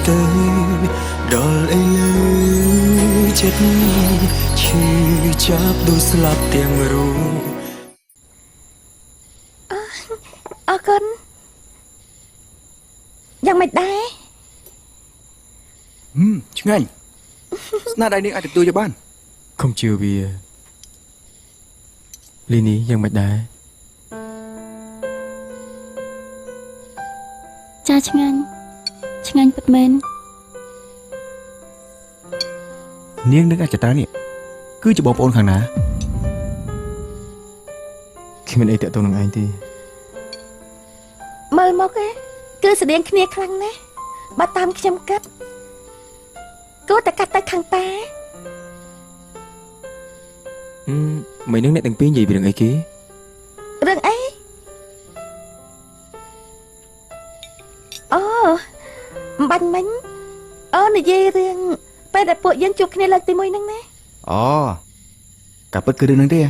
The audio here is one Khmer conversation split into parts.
tới đòi ấy lấy chết chỉ chắp đôi slap tiếng ru conยังไม่ได้ ช่างหน้าใดนี่อาจจะตัวจะบ้าน Không chiều bia Ly ní dân mạch đá ចាឆ្ងាញ់ពិតមែន នាងនឹងអាចត្រានេះគឺជាបងប្អូនខាងណា Khi mình ấy tẹo tôngនឹងឯងទេ មើលមកទេគឺស្តៀងគ្នាខ្លាំងណាស់បើតាមខ្ញុំគិតគួរតែកាត់ទៅខាងតា Mấy nước này từng pin gì vì đừng ấy ký រឿងអីអូមិនបាញ់មិញអូនិយាយរឿងពេលដែលពួកយើងជួបគ្នាលើកទី1ហ្នឹងណា អូកាពិតគឺរឿងហ្នឹងទេ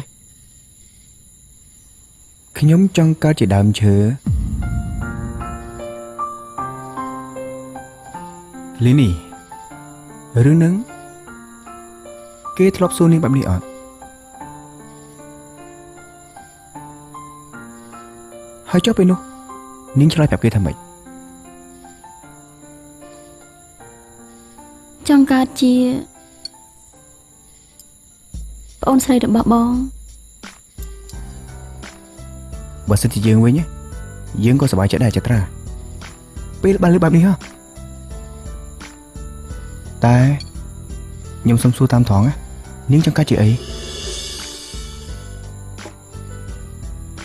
ខ្ញុំចង់កើតជាដើមឈើលីនីរឿងហ្នឹងគេធ្លាប់សួរនាងបែបនេះអត់ហើយចុះពេលនោះនាងឆ្លើយប្រាប់គេថាម៉េច ចង់កើតជាប្អូនស្រីរបស់បង បើសិនជាយើងវិញយើងក៏សប្បាយចិត្តដែរចត្រាពេលបានលើបែបនេះហ៎តែខ្ញុំសុំសួរតាមត្រង់នាងចង់កើតជាអី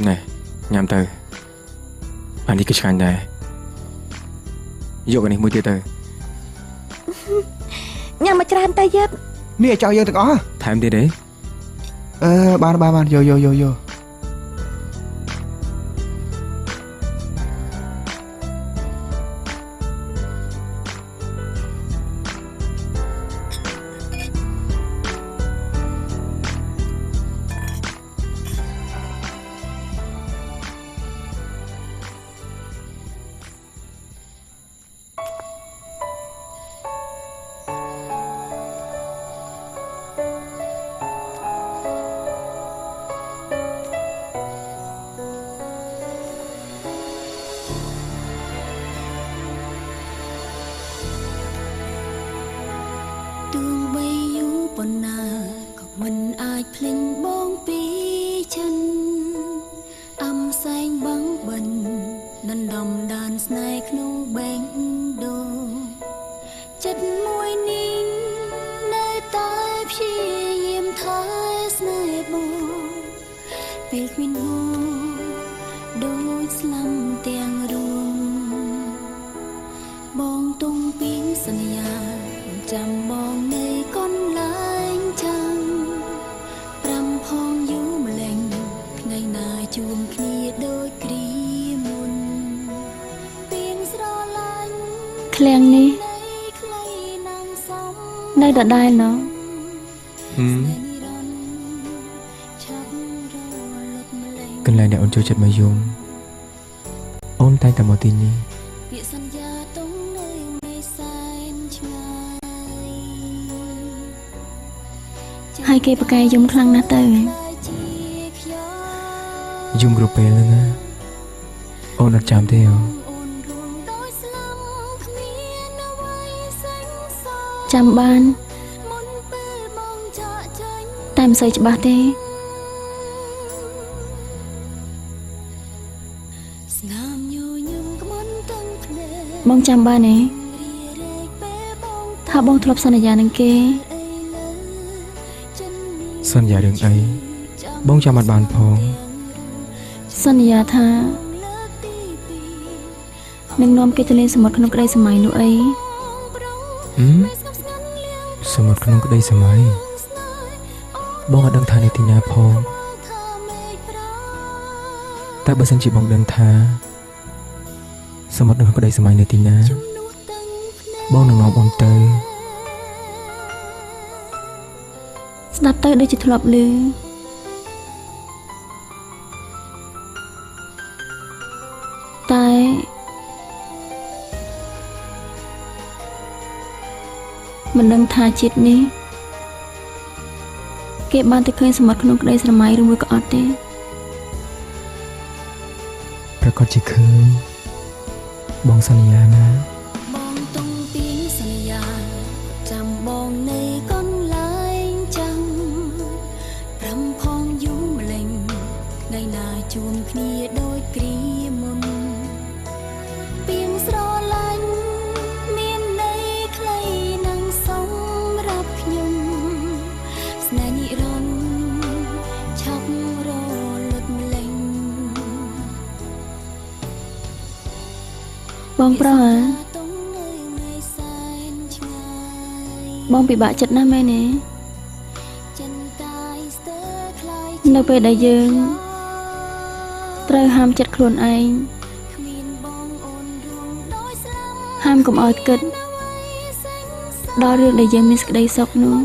Này nhằm từ Anh đi cái khăn này Vô cái này mua tiêu từ ញ៉ាំមកច្រើនទៅយឹក នេះឲ្យចោលយើងទាំងអស់ Thèm đi đấy បានយក ឃ្លាំងនេះនៅដដែលណោះ Cần lại để ôn chơi chật mà dùng Ôn tay cả một tin đi ហើយគេប្រកែយំខ្លាំងណាស់ទៅ Dùng group bè lên á Ôn đặt chạm theo ចាំបានតែមិនសូវច្បាស់ទេ បងចាំបានទេថាបងធ្លាប់សន្យានឹងគេ Sân giả đường ấy Bông cho mặt bàn phong សន្យាថានឹងនាំគេទៅលេងសមុទ្រក្នុងក្តីសម័យនោះអី Sao một con đây sao mấy Bông ở đăng thà này thì nhà phong Ta bởi sân chỉ bông đăng thà Sao một đăng có đây sao mấy này thì nhà Bông đừng ngọc ôm tơi ស្ដាប់ទៅដូចជាធ្លាប់ឮ តែ មិនដឹងថាជាតិនេះគេបានទៅឃើញសមុទ្រក្នុងក្តីស្រមៃឬមួយក៏អត់ទេ ប្រកាសជាឃើញបងសន្យាណា បងតុងពីងសន្យាចាំបងនៅកន្លែងចាំប្រំផងយូរម្លេងថ្ងៃណាជួបគ្នាដូចគ្រាមុនពីងស្រឡាញ់មានន័យខ្លីនឹងសម្រាប់ខ្ញុំស្នេហ៍និរន្តរ៍ឆាប់រលត់ម្លេង បងប្រុសហ៎បងពិបាកចិត្តណាស់មែនទេនៅពេលដែលយើងត្រូវហាមចិត្តខ្លួនឯងហាមកុំឲ្យគិតដល់រឿងដែលយើងមានសេចក្តីសុខនោះ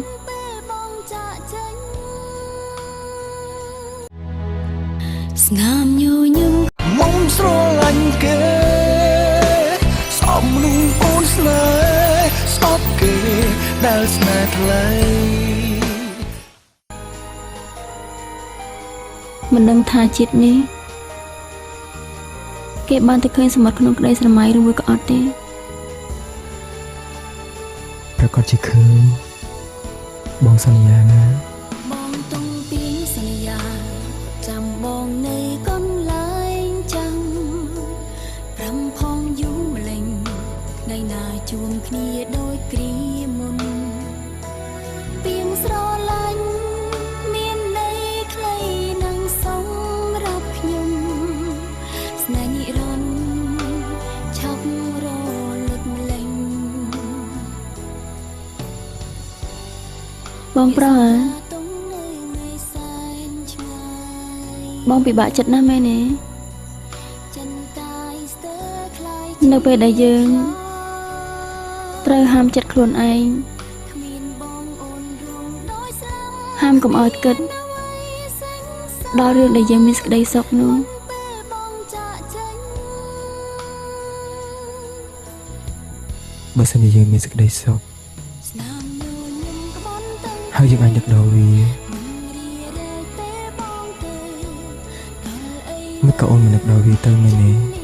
ស្នាមញញឹម មុំស្រឡាញ់គេសំលុំអូនស្នេហ៍ស្អប់គេដែលស្នេហ៍ថ្លៃ មិនដឹងថាជាតិនេះគេបានទៅឃើញសមុទ្រក្នុងក្តីស្រមៃឬមួយក៏អត់ទេ ប្រកាសជាឃើញបងសន្យាណា បងតុងពីងសន្យាចាំបងនៅកន្លែងចាំប្រំផងយូរម្លេងថ្ងៃណាជួបគ្នាដូចគ្រាមុនពីងស្រឡាញ់មានន័យខ្លីនឹងសម្រាប់ខ្ញុំស្នេហ៍និរន្តរ៍ឆាប់រលត់ម្លេង បងប្រុសហ៎បងពិបាកចិត្តណាស់មែនទេនៅពេលដែលយើងត្រូវហាមចិត្តខ្លួនឯងហាមកុំឲ្យគិតដល់រឿងដែលយើងមានសេចក្តីសុខនោះ បើសិនជាយើងមានសេចក្តីសុខហើយយើងអាចដឹកដល់វាមិនក៏អូនមិននឹកដល់វាទៅមែនទេ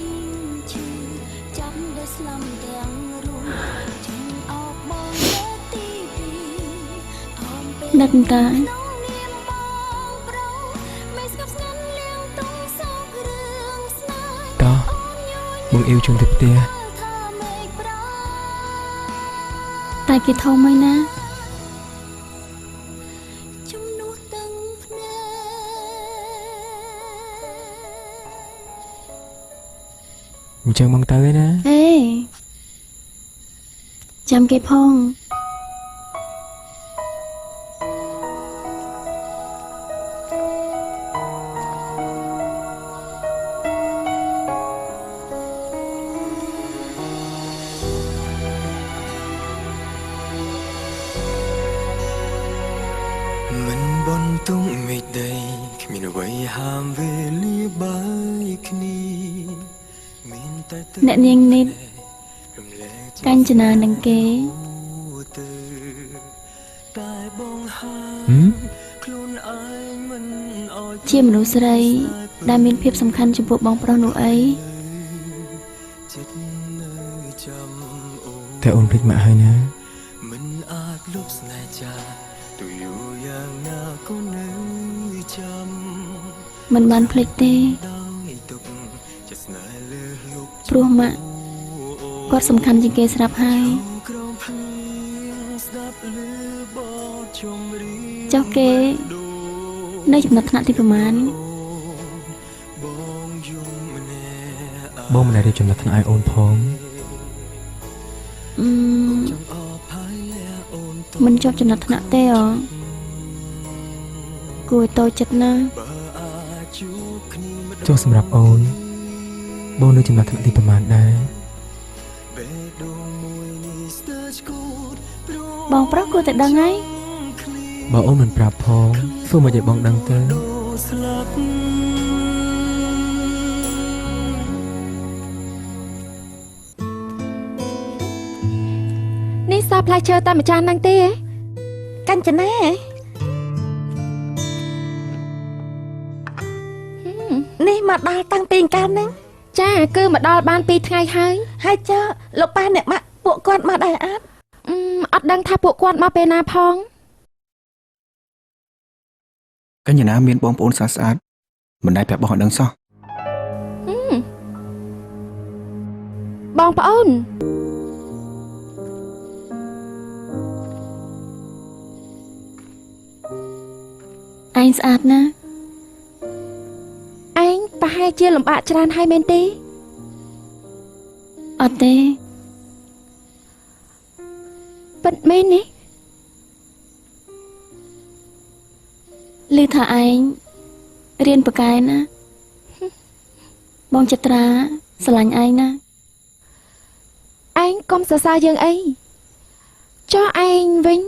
នឹកតា តោះបងអ៊ីវជុំទៅផ្ទះ តែគេធំហើយណា ជំនួសទាំងភ្នែក អញ្ចឹងបងទៅឯណា ហេចាំគេផង មិនបនទុំមេឃដីគ្មានអ្វីហាមវេលាបាយគ្នាមានតែទឹក អ្នកនាងនេះ រំលែក កាញ្ចនានឹងគេ ទៅតែបងហា ហឹម ខ្លួនឯងមិនអោយ ជាមនុស្សស្រីដែលមានភាពសំខាន់ចំពោះបងប្រុសនោះអី ចិត្តនៅចាំអូន តែអូនភ្លេចម៉ាក់ហើយណា មិនអាចលុបស្នេហ៍ចាទូយូរយ៉ាងណាក៏នៅចាំ មិនបានភ្លេចទេ ដោយទុកចិត្តស្នេហ៍លើលុប ព្រោះម៉ាក់គាត់សំខាន់ជាងគេស្រាប់ហើយ ក្រំភ្លៀងស្ដាប់ឮបទចម្រៀង ចុះគេនៅចំណាត់ថ្នាក់ទីប្រមាណ បងយំម្នាក់ បងមិនដែលរៀបចំដល់ថ្នាក់ឲ្យអូនផង ចង់អភ័យលាអូនត មិនជាប់ចំណាត់ថ្នាក់ទេអ្ហ៎គួរឲ្យតូចចិត្តណាស់ បើអាចជួបគ្នាម្ដង ចុះសម្រាប់អូនបងនៅចំណាត់ថ្នាក់ទីប្រមាណដែរ បេះដូងមួយនេះស្ទើរឆ្កូតព្រោះ បងប្រុសគួរតែដឹងហើយ បើអូនមិនប្រាប់ផងធ្វើមកឲ្យបងដឹងទៅ ដូរស្លាប់ នេះស សាផ្លែឈើតាមម្ចាស់ហ្នឹងទេកាន់ចំណានេះមកដល់តាំងពីកាលហ្នឹងចាគឺមកដល់បាន2ថ្ងៃហើយចើលោកប៉ាអ្នកម៉ាក់ពួកគាត់មកដែរអត់ដឹងថាពួកគាត់មកពេលណាផងកញ្ញាណាមានបងប្អូនស្អាតមិនដែលប្រាប់បងឲ្យដឹងសោះ បងប្អូនឯងស្អាតណាស់ឯងប្រហែលជាលំបាកច្រើនហើយមែនទេអត់ទេពិតមែនទេឮថាឯងរៀនប៉ាកែណាបងចត្រាស្រឡាញ់ឯងណាឯងកុំសរសើរយើងអីចុះឯងវិញ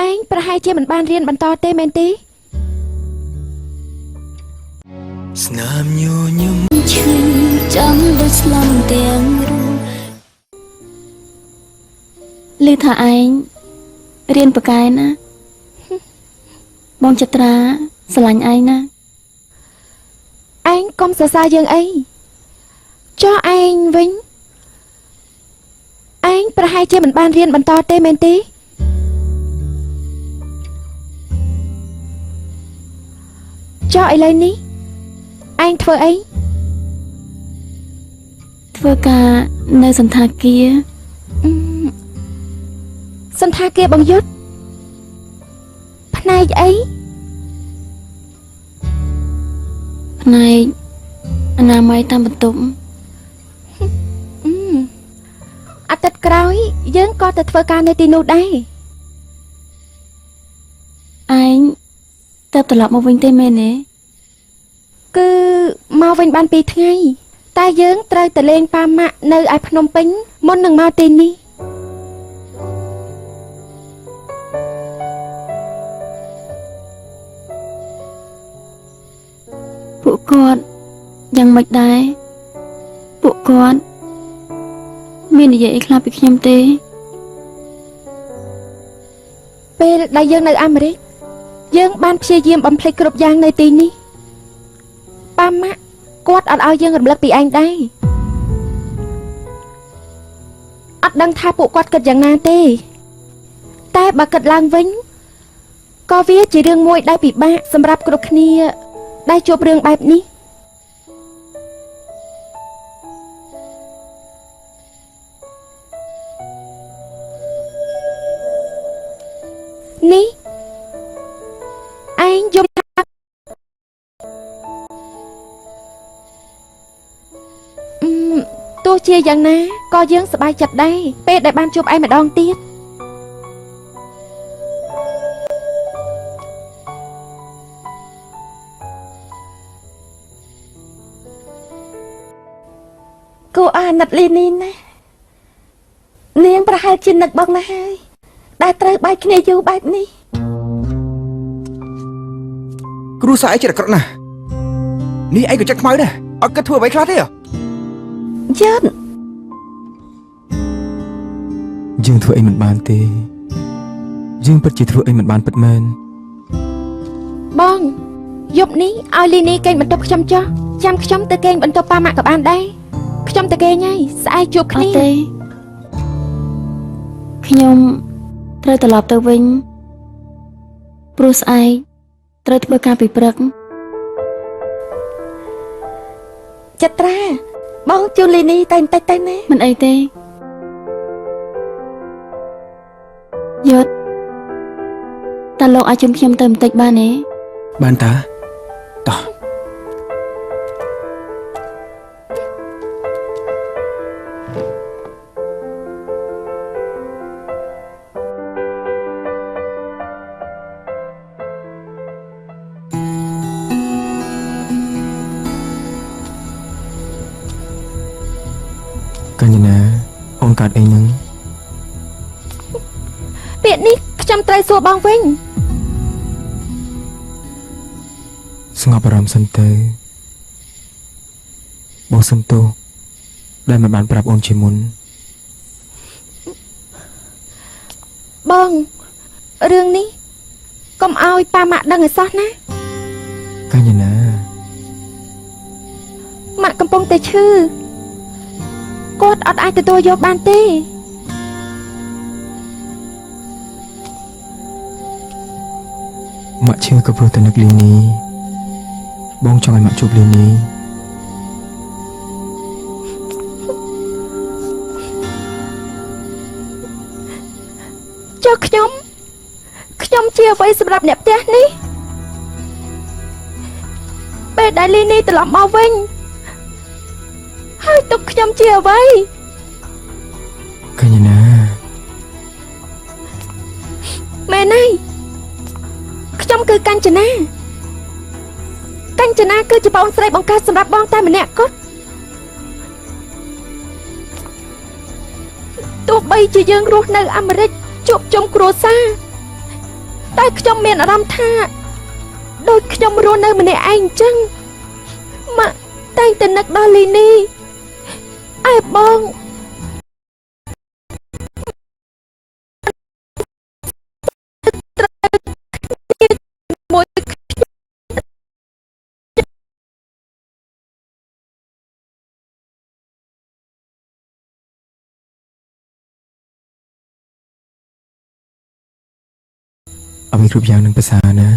ឯងប្រហែលជាមិនបានរៀនបន្តទេមែនទេស្នាមញញឹមឈឺចាំដូចស្លំទាំងរូបឮថាឯងរៀនប៉ាកែណាបងចត្រាស្រឡាញ់ឯងណាឯងកុំសរសើរយើងអីចុះឯងវិញឯងប្រហែលជាមិនបានរៀនបន្តទេមែនទេចុះឥឡូវនេះឯងធ្វើអីធ្វើការនៅសន្តាគារសន្តាគារបងយុទ្ធផ្នែកអីផ្នែកអនាម័យតាមបន្ទប់អាទិត្យក្រោយយើងក៏ទៅធ្វើការនៅទីនោះដែរឯងទៅត្រឡប់មកវិញទេមែនទេគឺមកវិញបាន2ថ្ងៃតែយើងត្រូវទៅលេងប៉ាម៉ាក់នៅឯភ្នំពេញមុននឹងមកទីនេះពួកគាត់យ៉ាងម៉េចដែរពួកគាត់មាននិយាយអីខ្លះពីខ្ញុំទេពេលដែលយើងនៅអាមេរិកយើងបានព្យាយាមបំភ្លេចគ្រប់យ៉ាងនៅទីនេះប៉ាម៉ាក់គាត់អត់ឲ្យយើងរំលឹកពីឯងដែរអត់ដឹងថាពួកគាត់គិតយ៉ាងណាទេតែបើគិតឡើងវិញក៏វាជារឿងមួយដែលពិបាកសម្រាប់គ្រប់គ្នាដែលជួបរឿងបែបនេះនេះឯងយំទោះជាយ៉ាងណាក៏យើងសប្បាយចិត្តដែរពេលដែលបានជួបឯងម្ដងទៀតគូអាណិតលីនីណានាងប្រហែលជានឹកបងណាស់ហើយដែលត្រូវបែកគ្នាយូរបែបនេះគ្រូសាអីចិត្តអាក្រក់ណាស់នេះឯងក៏ចិត្តខ្មៅដែរអត់គិតធ្វើអ្វីខ្លះទេយើងធ្វើអីមិនបានទេយើងពិតជាធ្វើអីមិនបានពិតមែនបងយប់នេះឲ្យលីនីគេងបន្ទប់ខ្ញុំចុះចាំខ្ញុំទៅគេងបន្ទប់ប៉ាម៉ាក់ក៏បានដែរខ្ញុំទៅគេងហើយស្អែកជួបគ្នាអត់ទេខ្ញុំត្រូវត្រឡប់ទៅវិញព្រោះស្អែកត្រូវធ្វើការពីព្រឹកចត្រាបងជូនលីនីតែបន្តិចទៅណាមិនអីទេយុទ្ធតើលោកអាចជុំខ្ញុំទៅបន្តិចបានទេបានតាតោះកញ្ញាណាអូនកាត់អីហ្នឹងពាក្យនេះខ្ញុំត្រូវសួរបងវិញស្ងប់អារម្មណ៍សិនទៅបងសុំទោសដែលមិនបានប្រាប់អូនជាមុន បងរឿងនេះកុំឲ្យប៉ាម៉ាក់ដឹងឲ្យសោះណា កញ្ញាណា ម៉ាក់កំពុងតែឈឺគាត់អត់អាចទទួលយកបានទេ ម៉ាក់ឈឺក៏ព្រោះតែនឹកលីនីបងចង់ឲ្យម៉ាក់ជួបលីនី ចុះខ្ញុំជាអ្វីសម្រាប់អ្នកផ្ទះនេះពេលដែលលីនីត្រឡប់មកវិញហើយទុកខ្ញុំជាអ្វី កញ្ញាណា មែនហើយខ្ញុំគឺកាញ្ចនាគឺជាបងស្រីបង្កើតសម្រាប់បងតែម្នាក់គត់ទោះបីជាយើងរស់នៅអាមេរិកជួបជុំគ្រួសារតែខ្ញុំមានអារម្មណ៍ថាដូចខ្ញុំរស់នៅម្នាក់ឯងអញ្ចឹងម៉ាក់តែងតែនឹកដល់លីនីឯបងមួយ អ្វីគ្រប់យ៉ាងនឹងប្រសើរណា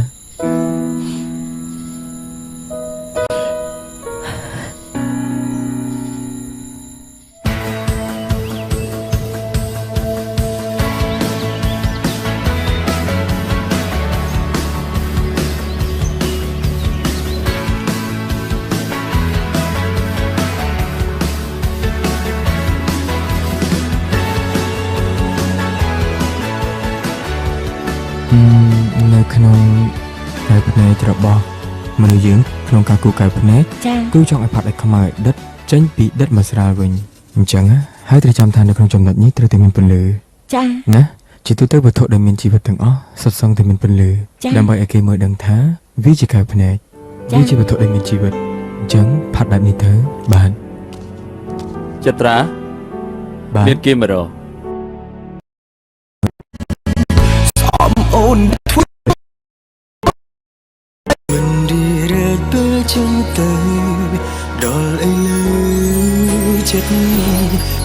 នៅក្នុងកែវភ្នែករបស់មនុស្សយើងក្នុងការគូកែវភ្នែក ចា គឺចង់ឲ្យផាត់ឲ្យខ្មៅឲ្យដិតចេញពីដិតមកស្រាលវិញអញ្ចឹងហើយត្រូវចាំថានៅក្នុងចំណុចនេះត្រូវតែមានពន្លឺ ចា ណាជាទូទៅវត្ថុដែលមានជីវិតទាំងអស់សុទ្ធសឹងតែមានពន្លឺដើម្បីឲ្យគេមើលដឹងថាវាជាកែវភ្នែកវាជាវត្ថុដែលមានជីវិតអញ្ចឹងផាត់បែបនេះទៅបាន ចត្រា បាទ មានគេមករក អូនធ្វើមិនរីរែកពេលចឹងទៅដល់អីលើចិត្ត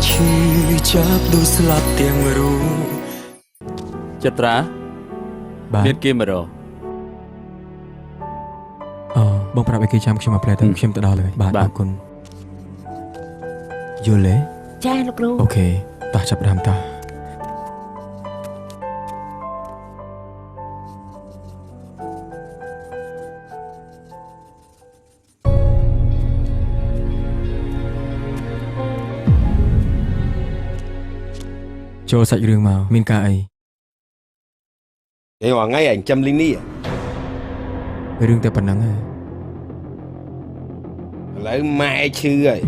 ឈឺចាប់ដូចស្លាប់ទាំងរូប ចត្រា បាទ មានគេមករក អូបងប្រាប់ឲ្យគេចាំខ្ញុំមកផ្លែទៅខ្ញុំទៅដល់ហើយបាទអរគុណយល់ទេ ចាលោកគ្រូ អូខេតោះចាប់ផ្ដើមតោះចូលសាច់រឿងមកមានការអី Ê mà ngay ảnh châm linh ni à? រឿងតែប៉ុណ្្នឹងហ៎ Lấy mẹ chứ rồi.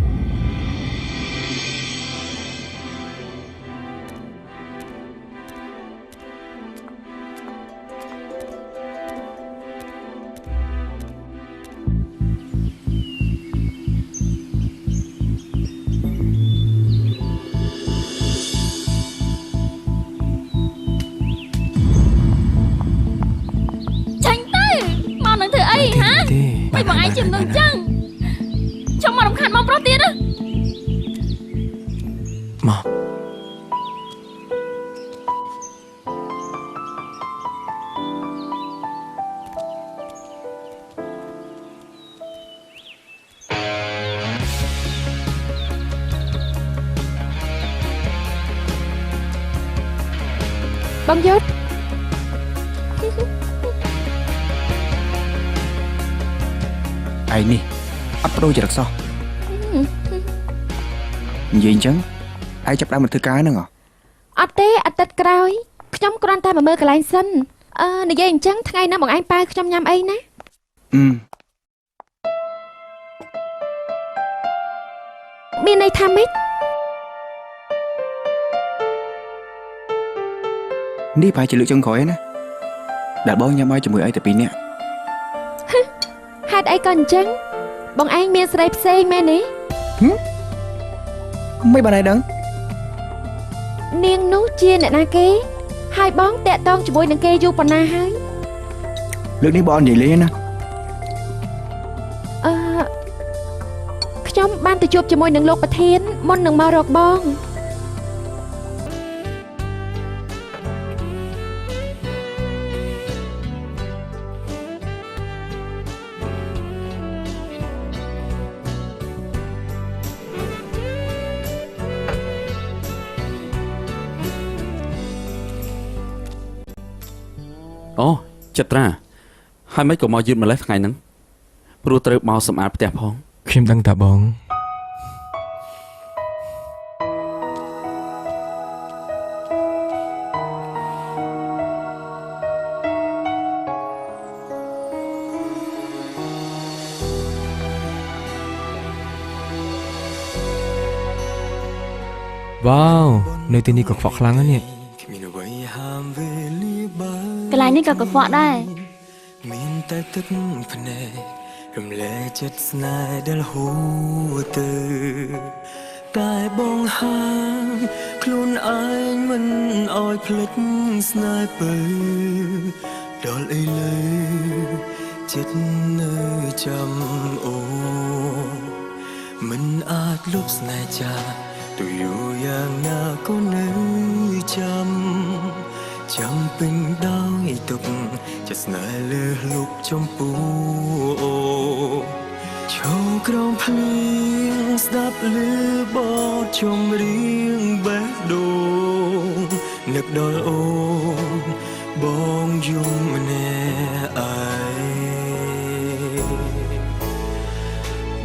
Mày bằng ai chìm ngừng chăng trong mà đồng khăn mong pro tiên á mà Bông Dốt Ai nè Ấp đôi cho đặc sao Gì chứ Ai chấp đá mình thư cái nữa ngờ អត់ទេអត់ទឹកក្រោយខ្ញុំគ្រាន់តែមកមើលកន្លែងសិននិយាយអញ្ចឹងថ្ងៃណាបងឯងប៉ាខ្ញុំញ៉ាំអីណាមានន័យថាម៉េច នេះប្រហែលជាលើកចុងក្រោយណាដែលបងញ៉ាំឲ្យជាមួយអីតែពីរនាក់ ហេតុអីក៏អញ្ចឹងបងឯងមានស្រីផ្សេងមែនទេ មិនបានឯងដឹង នាងនោះជាអ្នកណាគេ ហើយបងតាក់តងជាមួយនឹងគេយូរប៉ុណ្ណាហើយ លើកនេះបងនិយាយលេងណា ខ្ញុំបានទៅជួបជាមួយនឹងលោកប្រធានមុននឹងមករកបង អូចត្រាហើយមិនក៏មកយឺតម្លេះថ្ងៃហ្នឹងព្រោះត្រូវមកសម្អាតផ្ទះផង ខ្ញុំដឹងតាបង វ៉ាវនៅទីនេះក៏ខ្វក់ខ្លាំងណាស់នេះ គ្មានអ្វីហាមវេលាបើ កន្លែងនេះក៏កខ្វក់ដែរ មានតែទឹកភ្នែករំលែកចិត្តស្នេហ៍ដែលហួរទៅតែបងហាមខ្លួនឯងមិនអោយភ្លេចស្នេហ៍ពើដល់អីលើចិត្តនៅចាំអូមិនអាចលុបស្នេហ៍ចាទោះយូរយ៉ាងណាក៏នៅចាំពេញដោយទុកចិត្តស្នេហ៍លើលុបចំពោះឈរក្រោមភ្លៀងស្ដាប់ឮបទចម្រៀងបេះដូងនឹកដល់អូនបងយំម្នាក់ឯង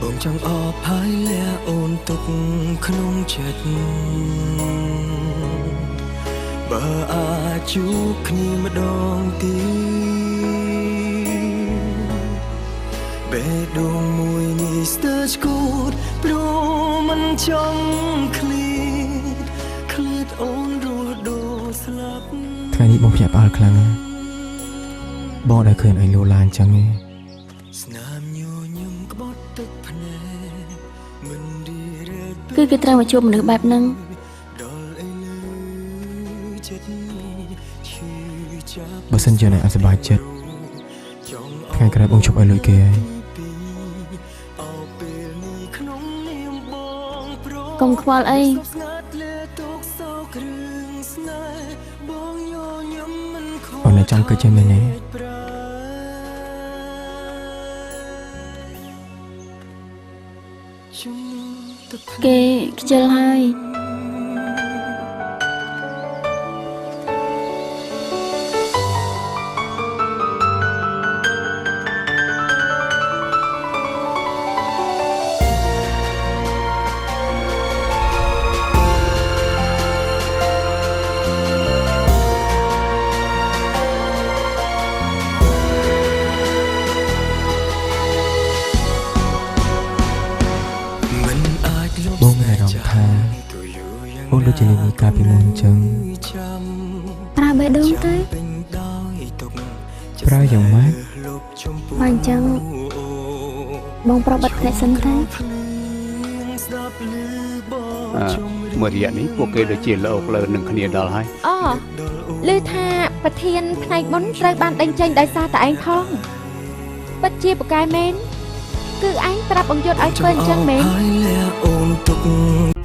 បងចង់អបហើយលះអូនទុកក្នុងចិត្តបើអាចជួបគ្នាម្ដងទៀតបេះដូងមួយនេះស្ទើរស្គូតព្រោះមិនចង់ឃ្លាតអូនរស់ដូរស្លាប់ ថ្ងៃនេះបងភ្ញាក់ផ្អើលខ្លាំងណាស់បងដែលឃើញឯងលោឡាអញ្ចឹងទេ ស្នាមញញឹមក្បត់ទឹកភ្នែកមិនរីរែក គឺគេត្រូវមកជួបមនុស្សបែបហ្នឹង ដល់អីលើចិត្តឈឺចាប់ បើសិនជាអ្នកអត់សប្បាយចិត្តថ្ងៃក្រោយបងជប់ឲ្យលុយគេហើយក ុំខ្វល់អី បងនៅចាំគិតចេះមែនទេ គេខ្ជិលហើយ បងមានអារម្មណ៍ថាអូនដូចជាលេងកាលពីមុនអញ្ចឹង ប្រើបេះដូងទៅ ប្រើយ៉ាងម៉េច បើអញ្ចឹងបងប្រុសបាត់ភ្នែកសិនទៅ មួយរយៈនេះពួកគេដូចជាលោកលើនឹងគ្នាដល់ហើយ អូឮថាប្រធានផ្នែកមុនត្រូវបានដេញចេញដោយសារតែឯងផងពិតជាប្រកែមែនគឺឯងប្រាប់អង្គយុត្តឲ្យធ្វើអញ្ចឹងមែន ហើយលះអូនទុក